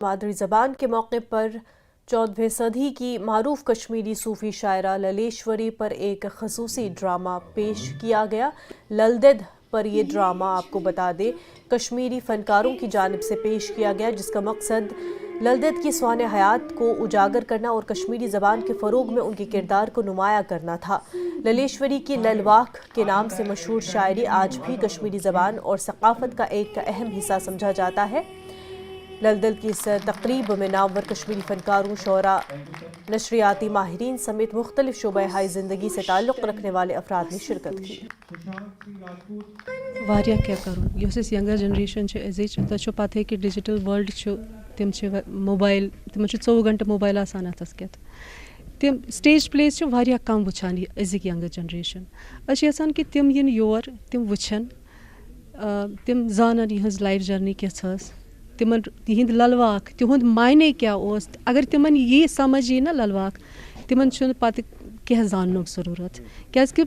मादरी ज़बान के मौके पर 14वीं सदी की मारूफ कश्मीरी सूफी शायरा ललेश्वरी पर एक खसूसी ड्रामा पेश किया गया। ललदेद पर यह ड्रामा आपको बता दें कश्मीरी फनकारों की जानिब से पेश किया गया, जिसका मकसद ललदेद की स्वान हयात को उजागर करना और कश्मीरी ज़बान के फ़रोग में उनके किरदार को नुमाया करना था। ललेश्वरी की ललवाक के नाम से मशहूर शायरी आज भी कश्मीरी ज़बान और सक़ाफ़त का एक अहम हिस्सा समझा जाता है। ललदेद की इस तकरीब में नामवर कश्मीरी फ़नकारों, शोरा, नशरियाती माहिरीन समेत मुख्तलिफ शोबे हाई ज़िंदगी से ताल्लुक़ रखने वाले अफराद ने शिरकत की। वारिया क्या करूँ यस यंगर जनरेशन तो पता है कि डिजिटल वर्ल्ड तम मोबाइल तम 24 घंटे मोबाइल आसान अतस केत तम स्टेज प्लेस वारिया कम वुछान अजिक यंगर जनरेशन यसान कि तम इन योर तम वुछन तम जानन यहज लाइफ जर्नी किस तिमन तिहिंद ललवाक तिहुंद मायने क्या ओस अगर तिमन ये समझ यी ना ललवाक तिमन छुन पत कह जाननुक जरूरत क्याजकि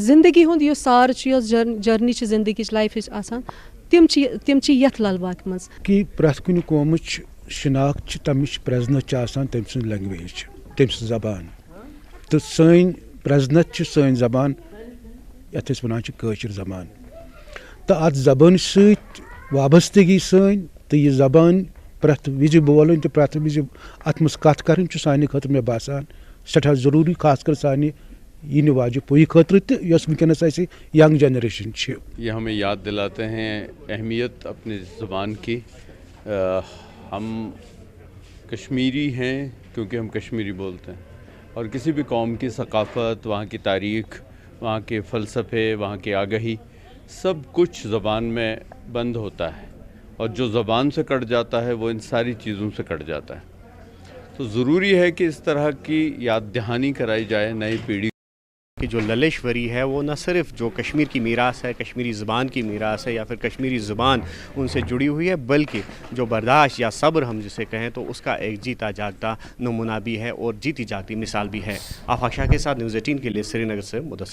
जिंदगी हुंद यो सार जर्नी जिंदगी लाइफ आसान तिम यथ ललवाक मज कि प्रथ कुन कौमच शिनाख्त तमिच प्रजनत आसान तम सद लैंग्वेज तम सद जबान तो सन प्रजनत सन जबान यथ वन कशर जबान तो अत जबान सत वाबस्तगी सन तो यह जबान प्रथ विज बोलन तो प्रथ विज अत मज कत कर सानि खतर मे बासान सठा जरूरी खासकर सानि इन वाजु पुई खतर तो वनस यंग जनरेशन ये हमें याद दिलाते हैं अहमियत अपनी ज़ुबान की। हम कश्मीरी हैं क्योंकि हम कश्मीरी बोलते हैं और किसी भी कौम की सकाफ़त, वहाँ की तारीख़, वहाँ के फ़लसफ़े, वहाँ की आगाही सब कुछ ज़बान में बंद होता है और जो ज़बान से कट जाता है वो इन सारी चीज़ों से कट जाता है। तो ज़रूरी है कि इस तरह की याद दहानी कराई जाए नई पीढ़ी कि जो ललेश्वरी है वो न सिर्फ जो कश्मीर की मीरास है, कश्मीरी ज़बान की मीरास है या फिर कश्मीरी ज़बान उनसे जुड़ी हुई है, बल्कि जो बर्दाश्त या सब्र हम जिसे कहें तो उसका एक जीता जागता नमूना भी है और जीती जागती मिसाल भी है। आफाक शाह के साथ न्यूज़ 18 के लिए श्रीनगर से मुदस्सिर।